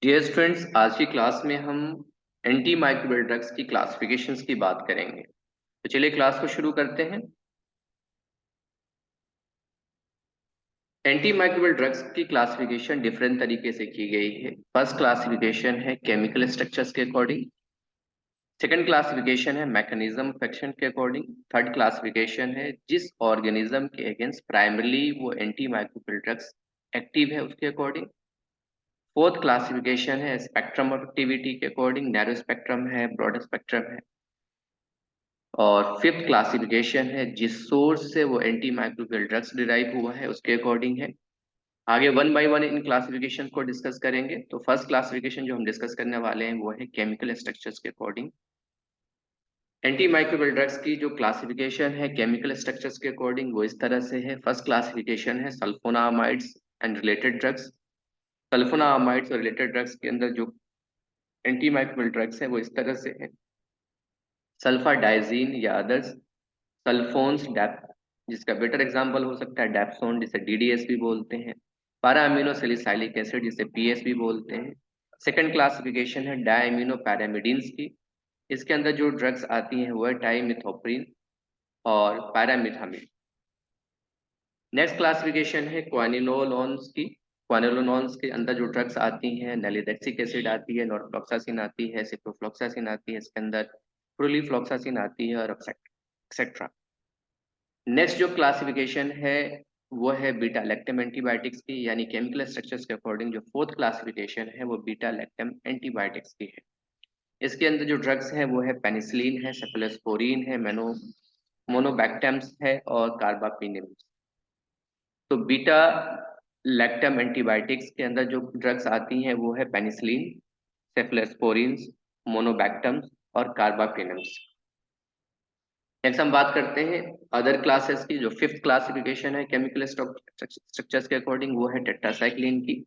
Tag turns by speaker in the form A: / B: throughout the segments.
A: Dear students, आज की class में हम एंटी माइक्रोबियल ड्रग्स की क्लासिफिकेशंस की बात करेंगे। तो चलिए क्लास को शुरू करते हैं। एंटी माइक्रोबियल ड्रग्स की क्लासिफिकेशन डिफरेंट तरीके से की गई है। फर्स्ट क्लासिफिकेशन है केमिकल स्ट्रक्चर्स के अकॉर्डिंग। सेकंड क्लासिफिकेशन है मैकेनिज्म ऑफ एक्शन के अकॉर्डिंग। थर्ड क्लासिफिकेशन है जिस ऑर्गेनिज्म के अगेंस्ट प्राइमरली वो एंटी माइक्रोबियल ड्रग्स एक्टिव है उसके अकॉर्डिंग। फोर्थ क्लासिफिकेशन है स्पेक्ट्रम ऑफ एक्टिविटी के अकॉर्डिंग, नैरो स्पेक्ट्रम है, ब्रॉड स्पेक्ट्रम है। और फिफ्थ क्लासिफिकेशन है जिस सोर्स से वो एंटी माइक्रोबियल ड्रग्स डिराइव हुआ है उसके अकॉर्डिंग है। आगे one by one in classification को डिस्कस करेंगे। तो फर्स्ट क्लासिफिकेशन जो हम डिस्कस करने वाले हैं वो है केमिकल स्ट्रक्चर्स के अकॉर्डिंग। एंटी माइक्रोबियल ड्रग्स की जो क्लासिफिकेशन है केमिकल स्ट्रक्चर्स के अकॉर्डिंग वो इस तरह से है। फर्स्ट क्लासिफिकेशन है sulfonamides and related drugs. Sulfonamides और रिलेटेड ड्रग्स के अंदर जो एंटी माइक्रोबियल ड्रग्स है वो इस तरह से है। सल्फा डाइजीन या अदर्स, सल्फोन्स डैप, जिसका बेटर एग्जांपल हो सकता है डैप्सोन जिसे डीडीएस भी बोलते हैं। पारा अमीनो सैलिसाइलिक एसिड जिसे पीएस भी बोलते हैं। सेकंड क्लासिफिकेशन है डायमिनो पैरामिडीन्स की। इसके अंदर जो ड्रग्स आती हैं वो है टाइमिथोप्रिन और पैरामिथामिन। नेक्स्ट क्लासिफिकेशन है क्वानिलोनोन्स की। क्वानिलोनोन्स के अंदर जो ड्रग्स आती हैं नैलिडेक्सिक एसिड आती है, नॉरफ्लॉक्सासिन आती है, सिप्रोफ्लॉक्सासिन आती है, इसके अंदर प्रोलिफ्लॉक्सासिन आती है और एक्सेट्रा। नेक्स्ट जो क्लासिफिकेशन है वो है बीटा लैक्टम एंटीबायोटिक्स की, यानी केमिकल स्ट्रक्चर्स के अकॉर्डिंग जो फोर्थ क्लासिफिकेशन है वो बीटा लैक्टम एंटीबायोटिक्स की है। इसके अंदर जो ड्रग्स है वो है पेनिसिलिन है, सेफलोस्पोरिन है, मोनोबैक्टम्स है और कार्बापिनिम। तो बीटा लैक्टम एंटीबायोटिक्स के अंदर जो ड्रग्स आती हैं वो है पेनिसिलिन, सेफलोस्पोरिन, मोनोबैक्टम्स और कार्बापिनम्स। नेक्स्ट हम बात करते हैं अदर क्लासेस की। जो फिफ्थ क्लासिफिकेशन है केमिकल स्ट्रक्चर्स के अकॉर्डिंग वो है टेट्रासाइक्लिन की।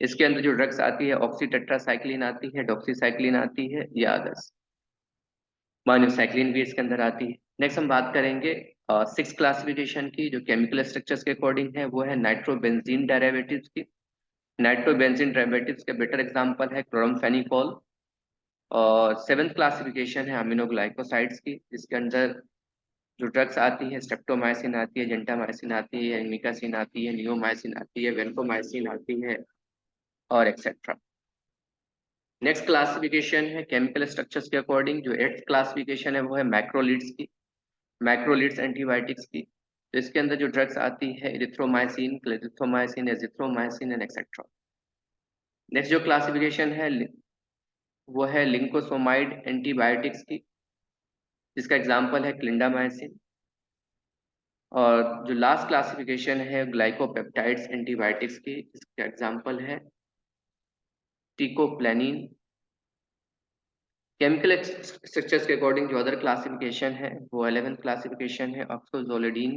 A: इसके अंदर जो ड्रग्स आती है ऑक्सी टेट्रासाइक्लिन आती है, डॉक्सीसाइक्लिन आती है या अदर्स, माइनोसाइक्लिन भी इसके अंदर आती है। नेक्स्ट हम बात करेंगे सिक्स क्लासिफिकेशन की जो केमिकल स्ट्रक्चर्स के अकॉर्डिंग है वो है नाइट्रोबेंजीन डेरिवेटिव्स की। नाइट्रोबेंजीन डेरिवेटिव्स के बेटर एग्जांपल है क्लोरमफेनिकोल। और सेवेंथ क्लासिफिकेशन है अमीनोग्लाइकोसाइड्स की, जिसके अंदर जो ड्रग्स आती है स्ट्रेप्टोमाइसिन आती है, जेंटामाइसिन आती है, मिकासिन आती है, नियोमाइसिन आती है, वेंकोमाइसिन आती है और एक्सेट्रा। नेक्स्ट क्लासिफिकेशन है केमिकल स्ट्रक्चर्स के अकॉर्डिंग जो एट्थ क्लासिफिकेशन है वो है मैक्रोलिड्स की। मैक्रोलिड्स एंटीबायोटिक्स की। तो इसके अंदर जो ड्रग्स आती है erythromycin, clarithromycin, azithromycin and etcetera. Next जो क्लासिफिकेशन है वो है लिंकोसोमाइड एंटीबायोटिक्स की, जिसका एग्जांपल है क्लिंडामाइसिन। और जो लास्ट क्लासिफिकेशन है ग्लाइकोपेप्टाइड्स एंटीबायोटिक्स की, इसका एग्जांपल है टिकोप्लेनिन। केमिकल स्ट्रक्चर्स के अकॉर्डिंग जो अदर क्लासिफिकेशन है वो 11th क्लासिफिकेशन है ऑक्सोजोलिडीन,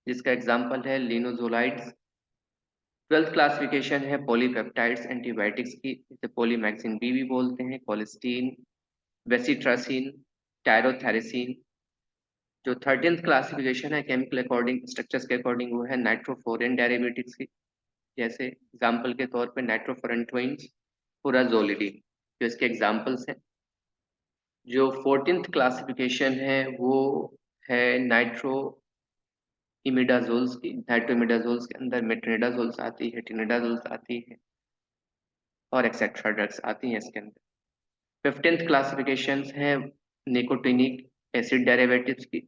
A: जिसका एग्जांपल है लिनोजोलाइड्स। 12th क्लासिफिकेशन है पॉलीपेप्टाइड्स एंटीबायोटिक्स की, जिसे पॉलीमैक्सिन बी भी बोलते हैं, कोलिस्टीन, वेसिट्रासिन, टायरोथेरेसिन। जो 13th क्लासिफिकेशन है केमिकल अकॉर्डिंग स्ट्रक्चर्स के अकॉर्डिंग वो है नाइट्रोफोरेन डेरिवेटिव्स की, जैसे एग्जाम्पल के तौर पे नाइट्रोफोरेन ट्विंस, पुराजोलिडीन, जो इसके एग्जाम्पल्स हैं। जो 14th क्लासिफिकेशन है वो है नाइट्रो इमिडाजोल्स की। नाइट्रो इमिडाजोल्स के अंदर मेट्रोनिडाजोल्स आती है, टिनिडाजोल्स आती है और एक्सेट्रा ड्रग्स आती हैं इसके अंदर। 15th क्लासिफिकेशन है निकोटिनिक एसिड डेरिवेटिव्स की।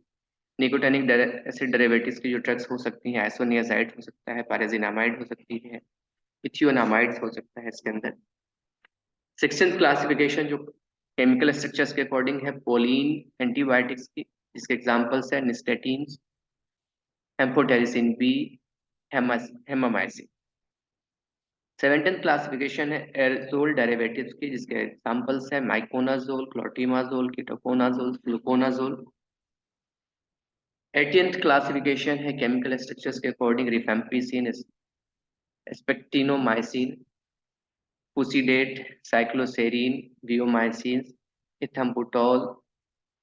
A: निकोटिनिक एसिड डेरिवेटिव्स की जो ड्रग्स हो सकती हैं आइसोनियाजाइड हो सकता है, पाराजिनामाइड हो सकती है, इथियोनामाइड्स हो सकता है इसके अंदर। 16th क्लासिफिकेशन जो केमिकल स्ट्रक्चर्स के अकॉर्डिंग है पोलीन एंटीबायोटिक्स की, जिसके एग्जांपल्स है nystatin, amphotericin B, hamycin. 17th classification है एरोसोल डेरिवेटिव्स की, जिसके एग्जांपल्स है miconazole, clotrimazole, ketoconazole, fluconazole. 18th classification है केमिकल स्ट्रक्चर्स के according rifampicin, spectinomycin, fusidate, cycloserine, viomycin, ethambutol,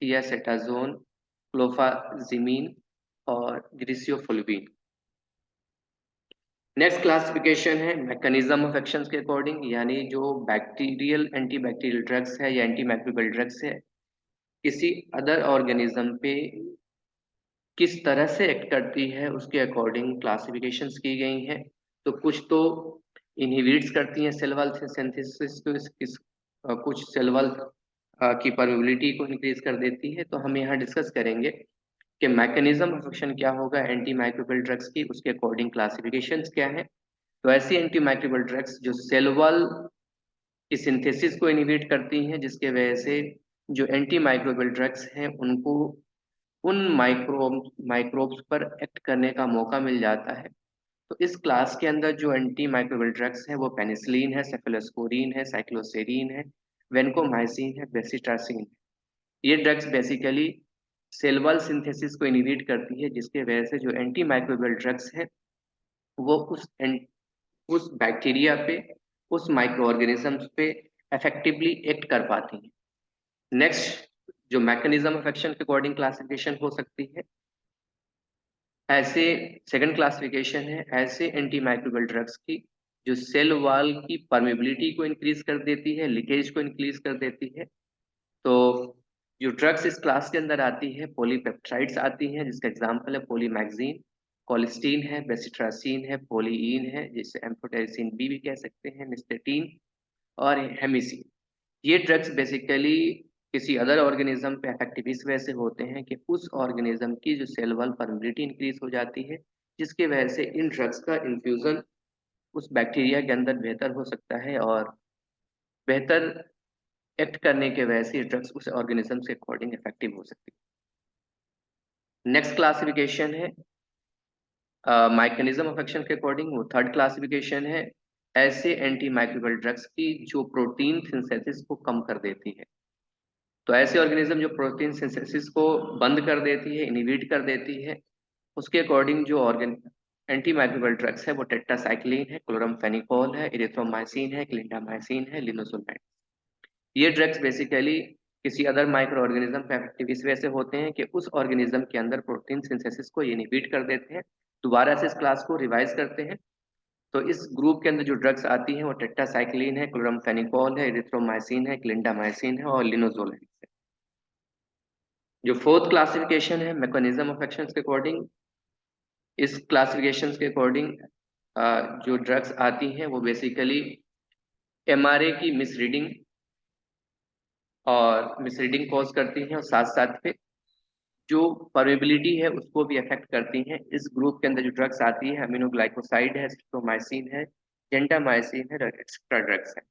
A: thiacetazone, clofazimine और ग्रिसियोफुल्वीन। नेक्स्ट क्लासिफिकेशन है मैकेनिज्म ऑफ एक्शन के according, यानी जो बैक्टीरियल एंटी बैक्टीरियल ड्रग्स है या एंटी माइक्रोबियल ड्रग्स है किसी अदर ऑर्गेनिज्म पे किस तरह से एक्ट करती है उसके अकॉर्डिंग क्लासिफिकेशंस की गई हैं। तो कुछ तो इनहिबिट्स करती हैं सेल वॉल सिंथेसिस को, कुछ सेल वॉल की परमेबिलिटी को इंक्रीज कर देती है। तो हम यहाँ डिस्कस करेंगे कि मैकेनिज्म ऑफ एक्शन क्या होगा एंटी माइक्रोबियल ड्रग्स की, उसके अकॉर्डिंग क्लासिफिकेशंस क्या है। तो ऐसी एंटी माइक्रोबियल ड्रग्स जो सेल वॉल की सिंथेसिस को इनहिबिट करती हैं, जिसके वजह से जो एंटी माइक्रोबियल ड्रग्स हैं उनको उन माइक्रोब्स पर एक्ट करने का मौका मिल जाता है। तो इस क्लास के अंदर जो एंटी माइक्रोबियल ड्रग्स हैं वो पेनिसिलिन है, सेफेलोस्पोरिन है, साइक्लोसेरिन है, वेनकोमाइसिन है, बेसिट्रासिन है। ये drugs basically cell wall synthesis को इनहिबिट करती है, जिसके वजह से जो एंटी माइक्रोबियल ड्रग्स हैं वो उस बैक्टीरिया पे, उस माइक्रो ऑर्गेनिजम्स पे इफेक्टिवली एक्ट कर पाती हैं। नेक्स्ट जो मैकेनिज्म ऑफ एक्शन के अकॉर्डिंग क्लासिफिकेशन हो सकती है, ऐसे सेकंड क्लासिफिकेशन है ऐसे एंटी माइक्रोबियल ड्रग्स की जो सेल वॉल की परमेबिलिटी को इंक्रीज कर देती है, लीकेज को इंक्रीज कर देती है। तो जो ड्रग्स इस क्लास के अंदर आती है पॉलीपेप्टाइड्स आती हैं, जिसका एग्जांपल है पॉलीमैगजीन, कोलिस्टीन है, बेसिट्रासिन है, पोलीइन है जिसे एम्फोटेरिसिन बी भी कह सकते हैं, निस्टेटीन और हेमिसिन। ये ड्रग्स बेसिकली किसी अदर ऑर्गेनिज्म पे इफेक्टिव इस वजह से होते हैं कि उस ऑर्गेनिज्म की जो सेल वॉल परमिबिलिटी इंक्रीज हो जाती है, जिसके वजह से इन ड्रग्स का इन्फ्यूजन उस बैक्टीरिया के अंदर बेहतर हो सकता है और बेहतर एक्ट करने के वजह से ड्रग्स उस ऑर्गेनिज्म से अकॉर्डिंग इफेक्टिव हो सकती है। नेक्स्ट क्लासिफिकेशन है मैकेनिज्म ऑफ एक्शन के अकॉर्डिंग, वो थर्ड क्लासिफिकेशन है ऐसे एंटी माइक्रोबियल ड्रग्स की जो प्रोटीन सिंथेसिस को कम कर देती है। तो ऐसे ऑर्गेनिज्म जो प्रोटीन सिंथेसिस को बंद कर देती है, इनहिबिट कर देती है, उसके अकॉर्डिंग जो ऑर्गेन एंटी माइक्रोबियल ड्रग्स है वो टेट्रासाइक्लिन है, क्लोरामफेनिकोल है, इरिथ्रोमाइसिन है, क्लिंडामाइसिन है, लिनोसुलमाइड। ये ड्रग्स बेसिकली किसी अदर माइक्रो ऑर्गेनिज्म पे इफेक्टिव इस वजह से होते हैं कि उस ऑर्गेनिज्म के अंदर प्रोटीन सिंथेसिस को इनहिबिट कर देते हैं। दोबारा से इस क्लास को रिवाइज करते हैं। तो इस ग्रुप के अंदर जो ड्रग्स आती हैं वो टेट्रासाइक्लिन है, क्लोरामफेनिकोल है, इरिथ्रोमाइसिन है, क्लिंडामाइसिन है और लिनोजोल है। जो फोर्थ क्लासिफिकेशन है मैकेनिज्म ऑफ एक्शन के अकॉर्डिंग, इस क्लासिफिकेशन के अकॉर्डिंग जो ड्रग्स आती हैं वो बेसिकली एमआरए की मिसरीडिंग कॉज करती हैं और साथ साथ पे जो परमेबिलिटी है उसको भी अफेक्ट करती हैं। इस ग्रुप के अंदर जो ड्रग्स आती है अमीनोग्लाइकोसाइड है, स्ट्रिप्टोमाइसिन है, जेंटामाइसिन है, एक्स्ट्रा ड्रग्स है।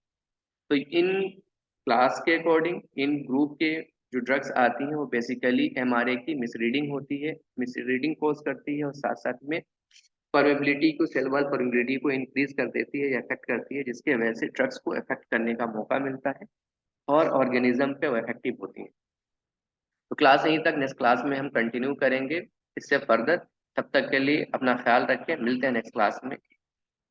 A: तो इन क्लास के अकॉर्डिंग इन ग्रुप के जो ड्रग्स आती हैं वो बेसिकली एमआरए की मिसरीडिंग होती है, मिसरीडिंग कॉज करती है और साथ साथ में परमेबिलिटी को, सेल वॉल परमेबिलिटी को इंक्रीज कर देती है या इफेक्ट करती है, जिसके वजह से ड्रग्स को इफेक्ट करने का मौका मिलता है और ऑर्गेनिज्म पे वो इफेक्टिव होती है। तो क्लास यहीं तक, नेक्स्ट क्लास में हम कंटिन्यू करेंगे इससे फर्दर। तब तक के लिए अपना ख्याल रखें, मिलते हैं नेक्स्ट क्लास में।